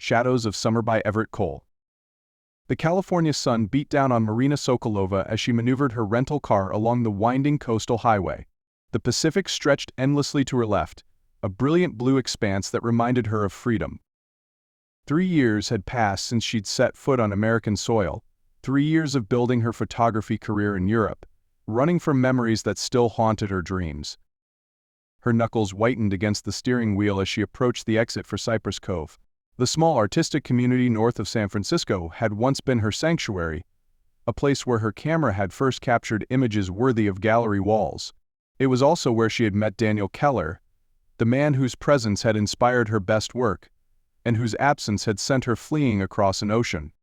Shadows of Summer by Everett Cole. The California sun beat down on Marina Sokolova as she maneuvered her rental car along the winding coastal highway. The Pacific stretched endlessly to her left, a brilliant blue expanse that reminded her of freedom. 3 years had passed since she'd set foot on American soil, 3 years of building her photography career in Europe, running from memories that still haunted her dreams. Her knuckles whitened against the steering wheel as she approached the exit for Cypress Cove. The small artistic community north of San Francisco had once been her sanctuary, a place where her camera had first captured images worthy of gallery walls. It was also where she had met Daniel Keller, the man whose presence had inspired her best work, and whose absence had sent her fleeing across an ocean.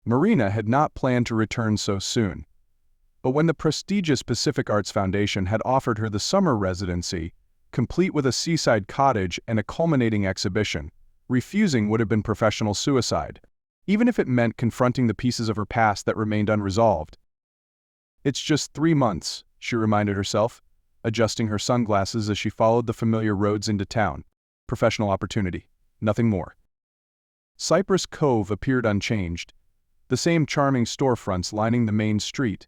Marina had not planned to return so soon. But when the prestigious Pacific Arts Foundation had offered her the summer residency, complete with a seaside cottage and a culminating exhibition, refusing would have been professional suicide, even if it meant confronting the pieces of her past that remained unresolved. "It's just 3 months," she reminded herself, adjusting her sunglasses as she followed the familiar roads into town. Professional opportunity, nothing more. Cypress Cove appeared unchanged, the same charming storefronts lining the main street,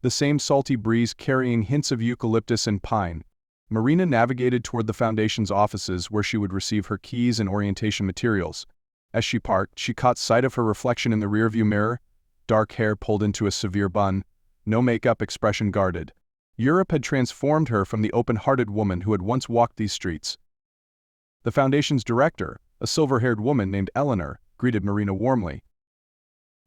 the same salty breeze carrying hints of eucalyptus and pine. Marina navigated toward the Foundation's offices where she would receive her keys and orientation materials. As she parked, she caught sight of her reflection in the rearview mirror, dark hair pulled into a severe bun, no makeup, expression guarded. Europe had transformed her from the open-hearted woman who had once walked these streets. The Foundation's director, a silver-haired woman named Eleanor, greeted Marina warmly.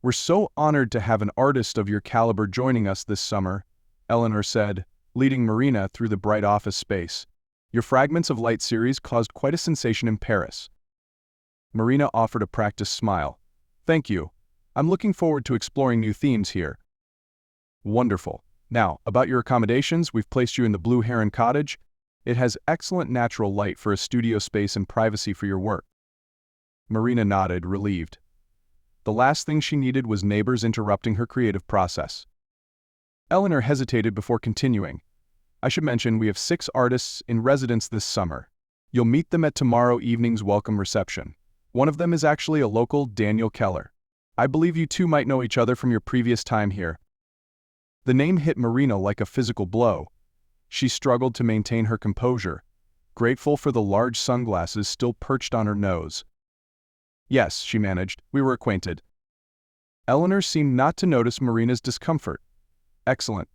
"We're so honored to have an artist of your caliber joining us this summer," Eleanor said, leading Marina through the bright office space. "Your Fragments of Light series caused quite a sensation in Paris." Marina offered a practiced smile. "Thank you. I'm looking forward to exploring new themes here." "Wonderful. Now, about your accommodations, we've placed you in the Blue Heron Cottage. It has excellent natural light for a studio space and privacy for your work." Marina nodded, relieved. The last thing she needed was neighbors interrupting her creative process. Eleanor hesitated before continuing. "I should mention we have 6 artists in residence this summer. You'll meet them at tomorrow evening's welcome reception. One of them is actually a local, Daniel Keller. I believe you two might know each other from your previous time here." The name hit Marina like a physical blow. She struggled to maintain her composure, grateful for the large sunglasses still perched on her nose. "Yes," she managed, "we were acquainted." Eleanor seemed not to notice Marina's discomfort. "Excellent.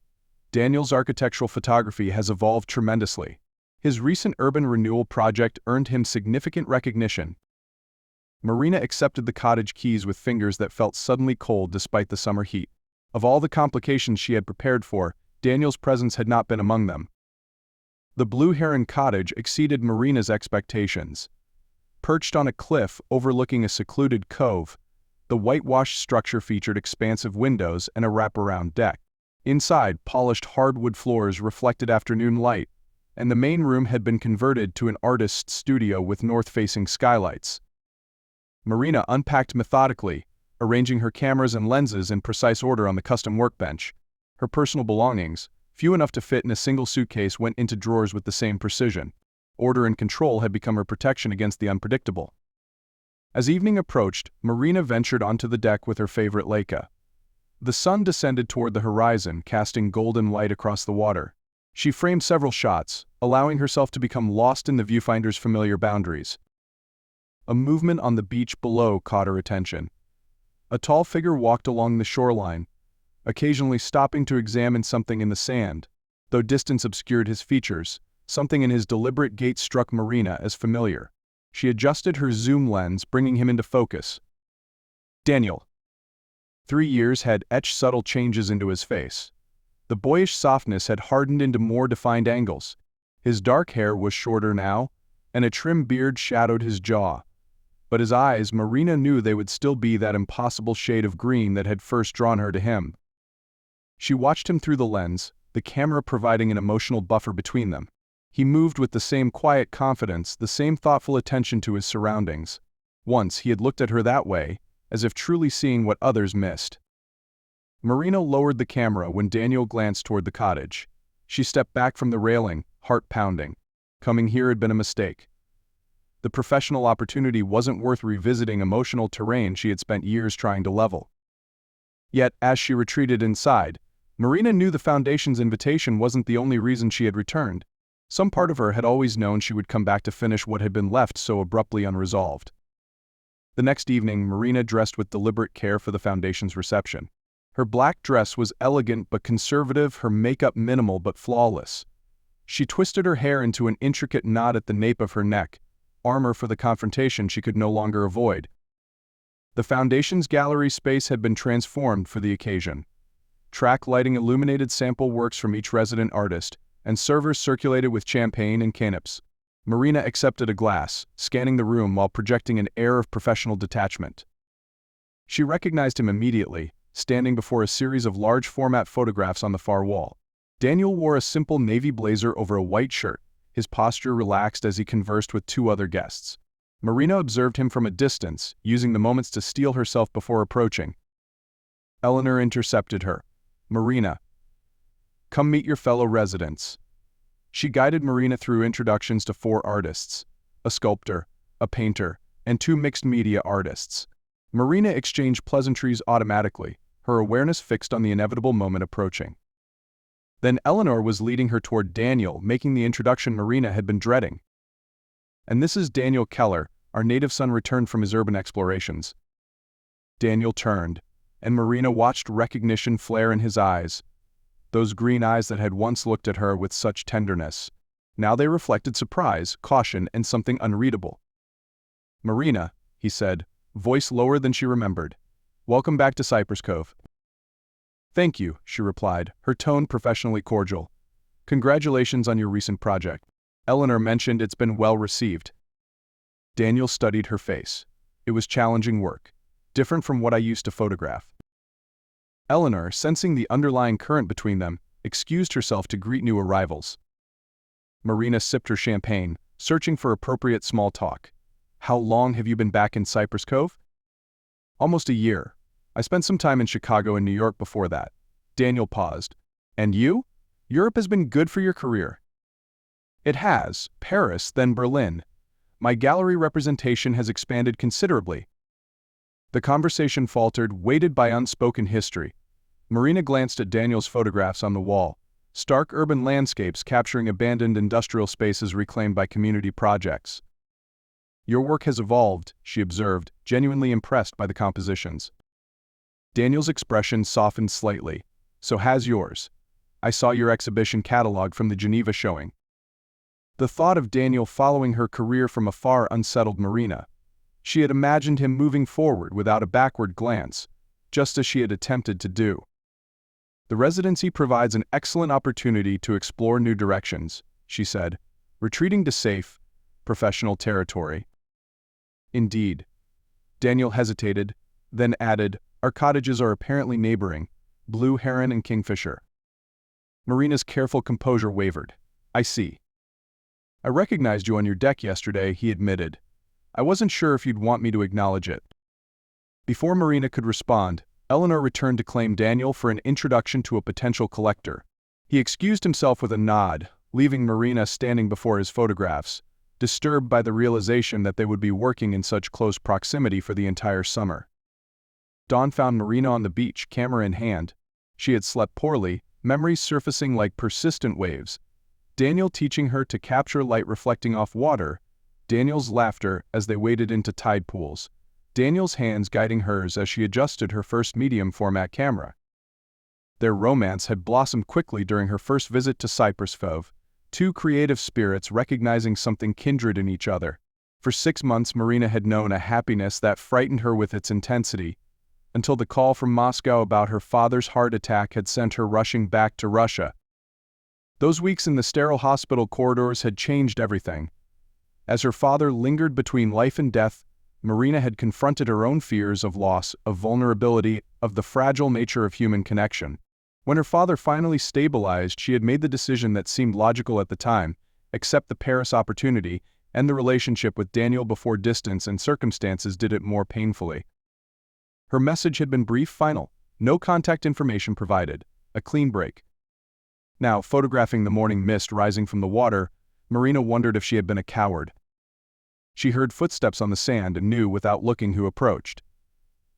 Daniel's architectural photography has evolved tremendously. His recent urban renewal project earned him significant recognition." Marina accepted the cottage keys with fingers that felt suddenly cold despite the summer heat. Of all the complications she had prepared for, Daniel's presence had not been among them. The Blue Heron Cottage exceeded Marina's expectations. Perched on a cliff overlooking a secluded cove, the whitewashed structure featured expansive windows and a wraparound deck. Inside, polished hardwood floors reflected afternoon light, and the main room had been converted to an artist's studio with north-facing skylights. Marina unpacked methodically, arranging her cameras and lenses in precise order on the custom workbench. Her personal belongings, few enough to fit in a single suitcase, went into drawers with the same precision. Order and control had become her protection against the unpredictable. As evening approached, Marina ventured onto the deck with her favorite Leica. The sun descended toward the horizon, casting golden light across the water. She framed several shots, allowing herself to become lost in the viewfinder's familiar boundaries. A movement on the beach below caught her attention. A tall figure walked along the shoreline, occasionally stopping to examine something in the sand. Though distance obscured his features, something in his deliberate gait struck Marina as familiar. She adjusted her zoom lens, bringing him into focus. Daniel. 3 years had etched subtle changes into his face. The boyish softness had hardened into more defined angles. His dark hair was shorter now, and a trim beard shadowed his jaw. But his eyes, Marina knew they would still be that impossible shade of green that had first drawn her to him. She watched him through the lens, the camera providing an emotional buffer between them. He moved with the same quiet confidence, the same thoughtful attention to his surroundings. Once he had looked at her that way, as if truly seeing what others missed. Marina lowered the camera when Daniel glanced toward the cottage. She stepped back from the railing, heart pounding. Coming here had been a mistake. The professional opportunity wasn't worth revisiting emotional terrain she had spent years trying to level. Yet, as she retreated inside, Marina knew the Foundation's invitation wasn't the only reason she had returned. Some part of her had always known she would come back to finish what had been left so abruptly unresolved. The next evening, Marina dressed with deliberate care for the Foundation's reception. Her black dress was elegant but conservative, her makeup minimal but flawless. She twisted her hair into an intricate knot at the nape of her neck, armor for the confrontation she could no longer avoid. The Foundation's gallery space had been transformed for the occasion. Track lighting illuminated sample works from each resident artist, and servers circulated with champagne and canapes. Marina accepted a glass, scanning the room while projecting an air of professional detachment. She recognized him immediately, standing before a series of large-format photographs on the far wall. Daniel wore a simple navy blazer over a white shirt, his posture relaxed as he conversed with two other guests. Marina observed him from a distance, using the moments to steel herself before approaching. Eleanor intercepted her. "Marina, come meet your fellow residents." She guided Marina through introductions to 4 artists, a sculptor, a painter, and 2 mixed-media artists. Marina exchanged pleasantries automatically, her awareness fixed on the inevitable moment approaching. Then Eleanor was leading her toward Daniel, making the introduction Marina had been dreading. "And this is Daniel Keller, our native son returned from his urban explorations." Daniel turned, and Marina watched recognition flare in his eyes. Those green eyes that had once looked at her with such tenderness. Now they reflected surprise, caution, and something unreadable. "Marina," he said, voice lower than she remembered. "Welcome back to Cypress Cove." "Thank you," she replied, her tone professionally cordial. "Congratulations on your recent project. Eleanor mentioned it's been well received." Daniel studied her face. It was challenging work, different from what I used to photograph. Eleanor, sensing the underlying current between them, excused herself to greet new arrivals. Marina sipped her champagne, searching for appropriate small talk. "How long have you been back in Cypress Cove?" "Almost a year. I spent some time in Chicago and New York before that." Daniel paused. "And you? Europe has been good for your career." "It has. Paris, then Berlin. My gallery representation has expanded considerably." The conversation faltered, weighted by unspoken history. Marina glanced at Daniel's photographs on the wall, stark urban landscapes capturing abandoned industrial spaces reclaimed by community projects. "Your work has evolved," she observed, genuinely impressed by the compositions. Daniel's expression softened slightly. "So has yours. I saw your exhibition catalog from the Geneva showing." The thought of Daniel following her career from afar unsettled Marina. She had imagined him moving forward without a backward glance, just as she had attempted to do. "The residency provides an excellent opportunity to explore new directions," she said, retreating to safe, professional territory. "Indeed." Daniel hesitated, then added, "Our cottages are apparently neighboring, Blue Heron and Kingfisher." Marina's careful composure wavered. "I see." "I recognized you on your deck yesterday," he admitted. "I wasn't sure if you'd want me to acknowledge it." Before Marina could respond, Eleanor returned to claim Daniel for an introduction to a potential collector. He excused himself with a nod, leaving Marina standing before his photographs, disturbed by the realization that they would be working in such close proximity for the entire summer. Dawn found Marina on the beach, camera in hand. She had slept poorly, memories surfacing like persistent waves. Daniel teaching her to capture light reflecting off water, Daniel's laughter as they waded into tide pools, Daniel's hands guiding hers as she adjusted her first medium-format camera. Their romance had blossomed quickly during her first visit to Cypress Cove, 2 creative spirits recognizing something kindred in each other. For 6 months Marina had known a happiness that frightened her with its intensity, until the call from Moscow about her father's heart attack had sent her rushing back to Russia. Those weeks in the sterile hospital corridors had changed everything. As her father lingered between life and death, Marina had confronted her own fears of loss, of vulnerability, of the fragile nature of human connection. When her father finally stabilized, she had made the decision that seemed logical at the time: accept the Paris opportunity and the relationship with Daniel before distance and circumstances did it more painfully. Her message had been brief, final. No contact information provided. A clean break. Now, photographing the morning mist rising from the water, Marina wondered if she had been a coward. She heard footsteps on the sand and knew without looking who approached.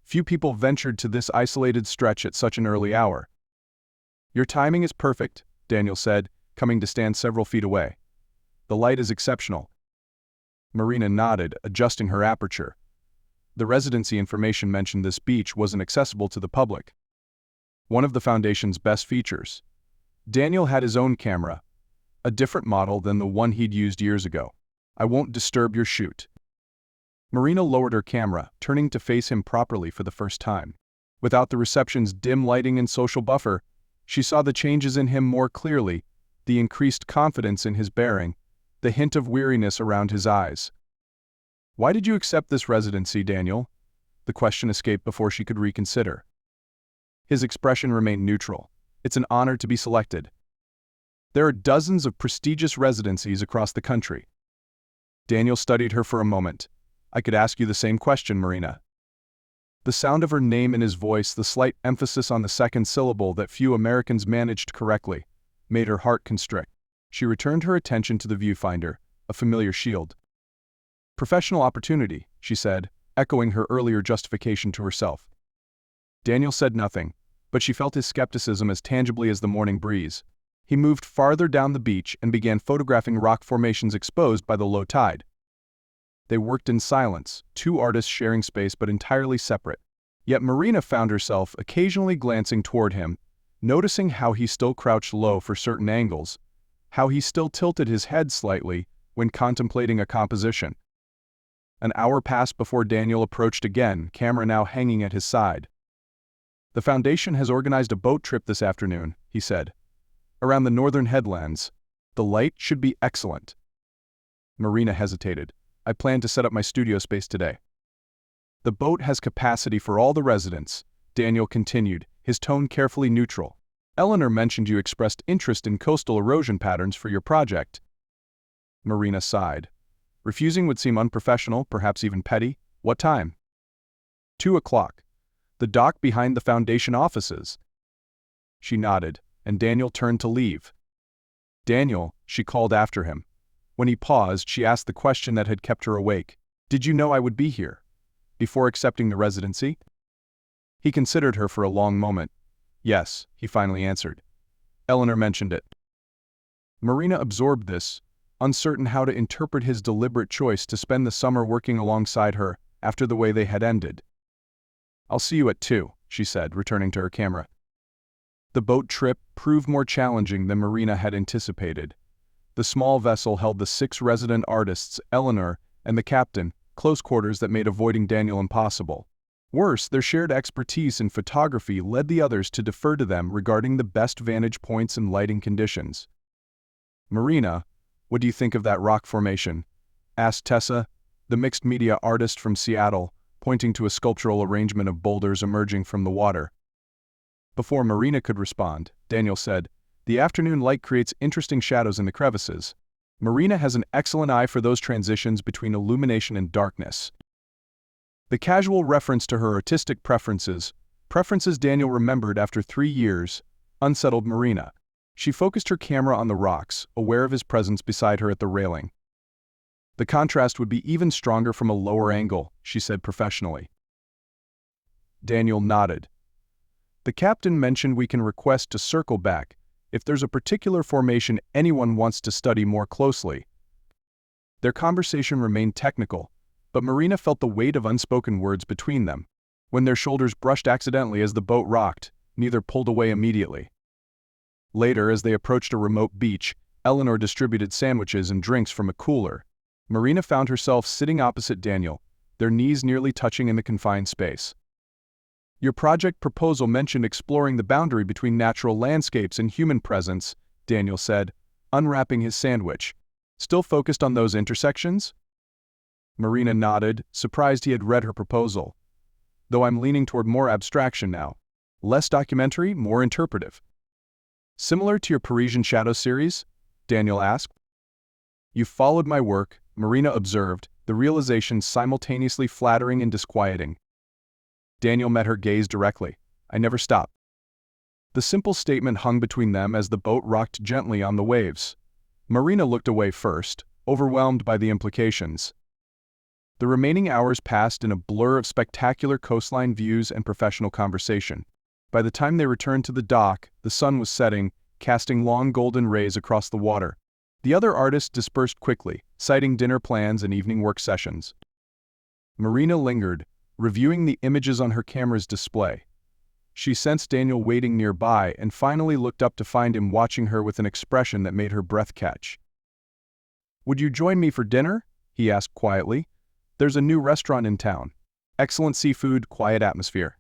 Few people ventured to this isolated stretch at such an early hour. "Your timing is perfect," Daniel said, coming to stand several feet away. "The light is exceptional." Marina nodded, adjusting her aperture. The residency information mentioned this beach wasn't accessible to the public. One of the foundation's best features. Daniel had his own camera, a different model than the one he'd used years ago. "I won't disturb your shoot." Marina lowered her camera, turning to face him properly for the first time. Without the reception's dim lighting and social buffer, she saw the changes in him more clearly, the increased confidence in his bearing, the hint of weariness around his eyes. "Why did you accept this residency, Daniel?" The question escaped before she could reconsider. His expression remained neutral. "It's an honor to be selected. There are dozens of prestigious residencies across the country." Daniel studied her for a moment. "I could ask you the same question, Marina." The sound of her name in his voice, the slight emphasis on the second syllable that few Americans managed correctly, made her heart constrict. She returned her attention to the viewfinder, a familiar shield. "Professional opportunity," she said, echoing her earlier justification to herself. Daniel said nothing, but she felt his skepticism as tangibly as the morning breeze. He moved farther down the beach and began photographing rock formations exposed by the low tide. They worked in silence, two artists sharing space but entirely separate. Yet Marina found herself occasionally glancing toward him, noticing how he still crouched low for certain angles, how he still tilted his head slightly when contemplating a composition. An hour passed before Daniel approached again, camera now hanging at his side. "The foundation has organized a boat trip this afternoon," he said. "Around the northern headlands. The light should be excellent." Marina hesitated. "I plan to set up my studio space today." "The boat has capacity for all the residents," Daniel continued, his tone carefully neutral. "Eleanor mentioned you expressed interest in coastal erosion patterns for your project." Marina sighed. Refusing would seem unprofessional, perhaps even petty. "What time?" 2:00. "The dock behind the foundation offices." She nodded, and Daniel turned to leave. "Daniel," she called after him. When he paused, she asked the question that had kept her awake. "Did you know I would be here?" Before accepting the residency? He considered her for a long moment. "Yes," he finally answered. "Eleanor mentioned it." Marina absorbed this, uncertain how to interpret his deliberate choice to spend the summer working alongside her after the way they had ended. "I'll see you at 2:00, she said, returning to her camera. The boat trip proved more challenging than Marina had anticipated. The small vessel held the 6 resident artists, Eleanor and the captain, close quarters that made avoiding Daniel impossible. Worse, their shared expertise in photography led the others to defer to them regarding the best vantage points and lighting conditions. "Marina, what do you think of that rock formation?" asked Tessa, the mixed media artist from Seattle, pointing to a sculptural arrangement of boulders emerging from the water. Before Marina could respond, Daniel said, "The afternoon light creates interesting shadows in the crevices. Marina has an excellent eye for those transitions between illumination and darkness." The casual reference to her artistic preferences Daniel remembered after 3 years, unsettled Marina. She focused her camera on the rocks, aware of his presence beside her at the railing. "The contrast would be even stronger from a lower angle," she said professionally. Daniel nodded. "The captain mentioned we can request to circle back if there's a particular formation anyone wants to study more closely." Their conversation remained technical, but Marina felt the weight of unspoken words between them. When their shoulders brushed accidentally as the boat rocked, neither pulled away immediately. Later, as they approached a remote beach, Eleanor distributed sandwiches and drinks from a cooler. Marina found herself sitting opposite Daniel, their knees nearly touching in the confined space. "Your project proposal mentioned exploring the boundary between natural landscapes and human presence," Daniel said, unwrapping his sandwich. "Still focused on those intersections?" Marina nodded, surprised he had read her proposal. "Though I'm leaning toward more abstraction now. Less documentary, more interpretive." "Similar to your Parisian Shadow series?" Daniel asked. "You followed my work," Marina observed, the realization simultaneously flattering and disquieting. Daniel met her gaze directly. "I never stopped." The simple statement hung between them as the boat rocked gently on the waves. Marina looked away first, overwhelmed by the implications. The remaining hours passed in a blur of spectacular coastline views and professional conversation. By the time they returned to the dock, the sun was setting, casting long golden rays across the water. The other artists dispersed quickly, citing dinner plans and evening work sessions. Marina lingered, reviewing the images on her camera's display. She sensed Daniel waiting nearby and finally looked up to find him watching her with an expression that made her breath catch. "Would you join me for dinner?" he asked quietly. "There's a new restaurant in town. Excellent seafood, quiet atmosphere."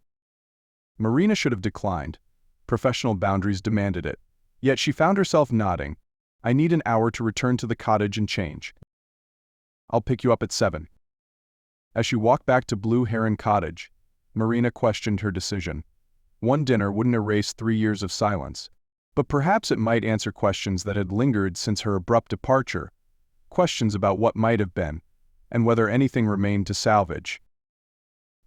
Marina should have declined. Professional boundaries demanded it. Yet she found herself nodding. "I need an hour to return to the cottage and change. I'll pick you up at 7. As she walked back to Blue Heron Cottage, Marina questioned her decision. One dinner wouldn't erase 3 years of silence, but perhaps it might answer questions that had lingered since her abrupt departure, questions about what might have been, and whether anything remained to salvage.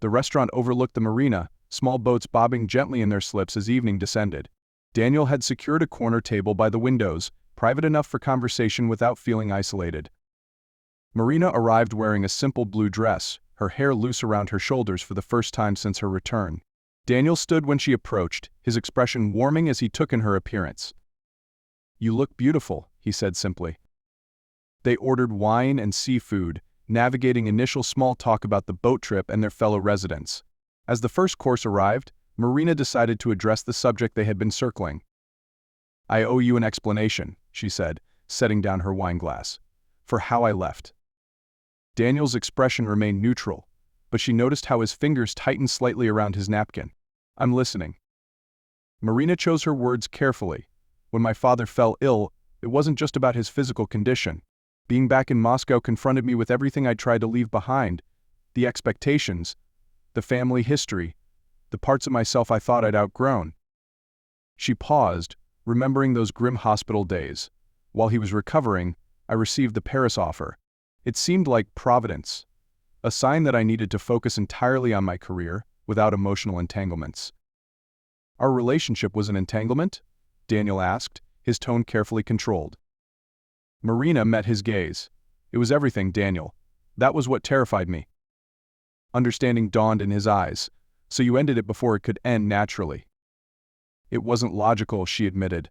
The restaurant overlooked the marina, small boats bobbing gently in their slips as evening descended. Daniel had secured a corner table by the windows, private enough for conversation without feeling isolated. Marina arrived wearing a simple blue dress, her hair loose around her shoulders for the first time since her return. Daniel stood when she approached, his expression warming as he took in her appearance. "You look beautiful," he said simply. They ordered wine and seafood, navigating initial small talk about the boat trip and their fellow residents. As the first course arrived, Marina decided to address the subject they had been circling. "I owe you an explanation," she said, setting down her wine glass, "for how I left." Daniel's expression remained neutral, but she noticed how his fingers tightened slightly around his napkin. "I'm listening." Marina chose her words carefully. "When my father fell ill, it wasn't just about his physical condition. Being back in Moscow confronted me with everything I tried to leave behind. The expectations, the family history, the parts of myself I thought I'd outgrown." She paused, remembering those grim hospital days. "While he was recovering, I received the Paris offer. It seemed like providence, a sign that I needed to focus entirely on my career, without emotional entanglements." "Our relationship was an entanglement?" Daniel asked, his tone carefully controlled. Marina met his gaze. "It was everything, Daniel. That was what terrified me." Understanding dawned in his eyes. "So you ended it before it could end naturally." "It wasn't logical," she admitted.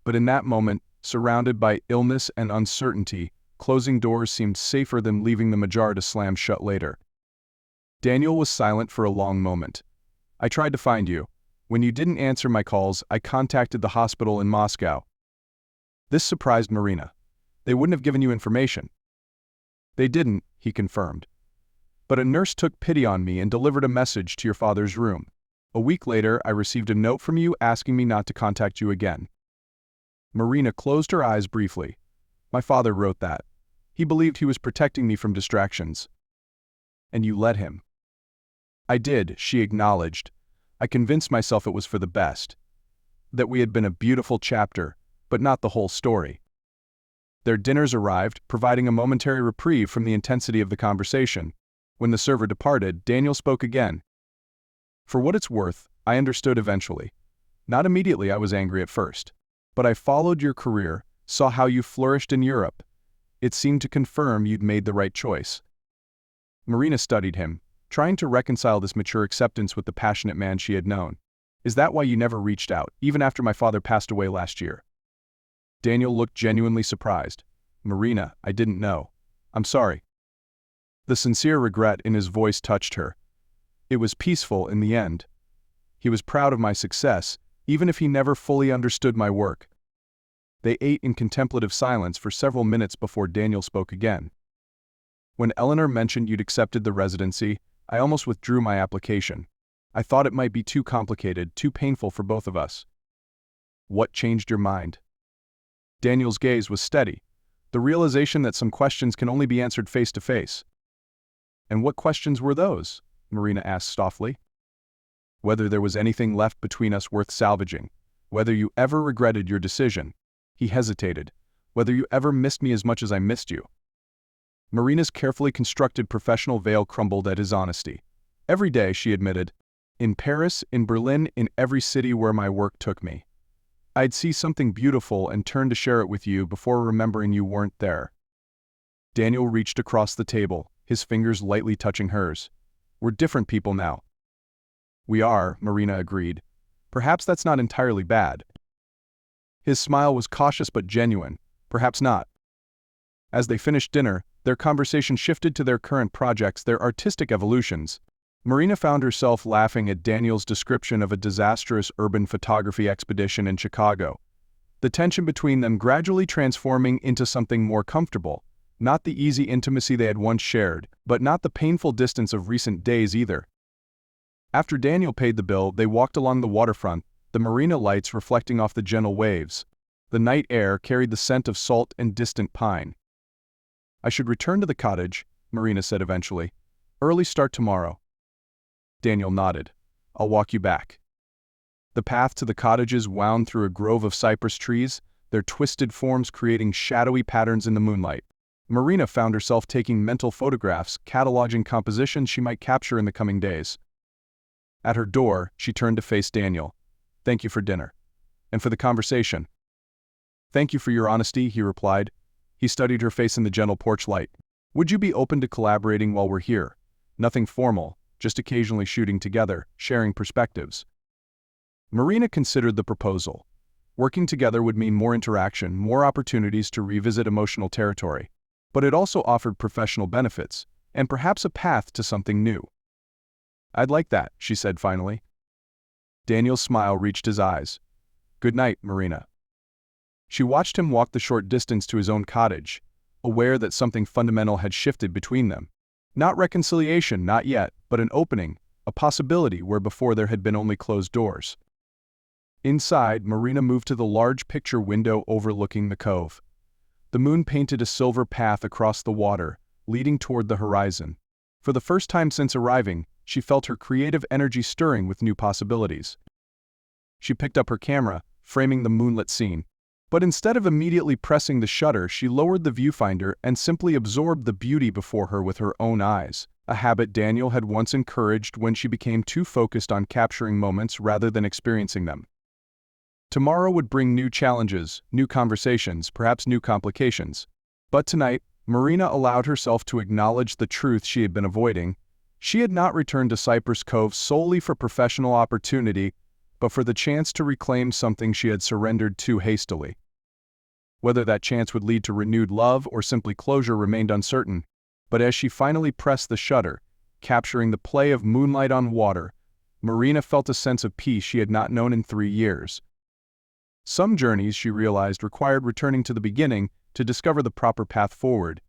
"But in that moment, surrounded by illness and uncertainty, closing doors seemed safer than leaving them ajar to slam shut later." Daniel was silent for a long moment. "I tried to find you. When you didn't answer my calls, I contacted the hospital in Moscow." This surprised Marina. "They wouldn't have given you information." "They didn't," he confirmed. "But a nurse took pity on me and delivered a message to your father's room. A week later, I received a note from you asking me not to contact you again." Marina closed her eyes briefly. "My father wrote that. He believed he was protecting me from distractions." "And you let him." "I did," she acknowledged. "I convinced myself it was for the best. That we had been a beautiful chapter, but not the whole story." Their dinners arrived, providing a momentary reprieve from the intensity of the conversation. When the server departed, Daniel spoke again. "For what it's worth, I understood eventually. Not immediately. I was angry at first. But I followed your career, saw how you flourished in Europe. It seemed to confirm you'd made the right choice." Marina studied him, trying to reconcile this mature acceptance with the passionate man she had known. "Is that why you never reached out, even after my father passed away last year?" Daniel looked genuinely surprised. "Marina, I didn't know. I'm sorry." The sincere regret in his voice touched her. "It was peaceful in the end. He was proud of my success, even if he never fully understood my work." They ate in contemplative silence for several minutes before Daniel spoke again. "When Eleanor mentioned you'd accepted the residency, I almost withdrew my application. I thought it might be too complicated, too painful for both of us." "What changed your mind?" Daniel's gaze was steady, the realization that some questions can only be answered face to face. "And what questions were those?" Marina asked softly. "Whether there was anything left between us worth salvaging, whether you ever regretted your decision." He hesitated. "Whether you ever missed me as much as I missed you." Marina's carefully constructed professional veil crumbled at his honesty. "Every day," she admitted. "In Paris, in Berlin, in every city where my work took me. I'd see something beautiful and turn to share it with you before remembering you weren't there." Daniel reached across the table, his fingers lightly touching hers. "We're different people now." "We are," Marina agreed. "Perhaps that's not entirely bad." His smile was cautious but genuine. "Perhaps not." As they finished dinner, their conversation shifted to their current projects, their artistic evolutions. Marina found herself laughing at Daniel's description of a disastrous urban photography expedition in Chicago. The tension between them gradually transforming into something more comfortable. Not the easy intimacy they had once shared, but not the painful distance of recent days either. After Daniel paid the bill, they walked along the waterfront, the marina lights reflecting off the gentle waves. The night air carried the scent of salt and distant pine. "I should return to the cottage," Marina said eventually. "Early start tomorrow." Daniel nodded. "I'll walk you back." The path to the cottages wound through a grove of cypress trees, their twisted forms creating shadowy patterns in the moonlight. Marina found herself taking mental photographs, cataloging compositions she might capture in the coming days. At her door, she turned to face Daniel. "Thank you for dinner. And for the conversation." "Thank you for your honesty," he replied. He studied her face in the gentle porch light. "Would you be open to collaborating while we're here? Nothing formal, just occasionally shooting together, sharing perspectives." Marina considered the proposal. Working together would mean more interaction, more opportunities to revisit emotional territory. But it also offered professional benefits, and perhaps a path to something new. "I'd like that," she said finally. Daniel's smile reached his eyes. "Good night, Marina." She watched him walk the short distance to his own cottage, aware that something fundamental had shifted between them. Not reconciliation, not yet, but an opening, a possibility where before there had been only closed doors. Inside, Marina moved to the large picture window overlooking the cove. The moon painted a silver path across the water, leading toward the horizon. For the first time since arriving, she felt her creative energy stirring with new possibilities. She picked up her camera, framing the moonlit scene. But instead of immediately pressing the shutter, she lowered the viewfinder and simply absorbed the beauty before her with her own eyes, a habit Daniel had once encouraged when she became too focused on capturing moments rather than experiencing them. Tomorrow would bring new challenges, new conversations, perhaps new complications. But tonight, Marina allowed herself to acknowledge the truth she had been avoiding. She had not returned to Cypress Cove solely for professional opportunity, but for the chance to reclaim something she had surrendered too hastily. Whether that chance would lead to renewed love or simply closure remained uncertain, but as she finally pressed the shutter, capturing the play of moonlight on water, Marina felt a sense of peace she had not known in 3 years. Some journeys, she realized, required returning to the beginning to discover the proper path forward,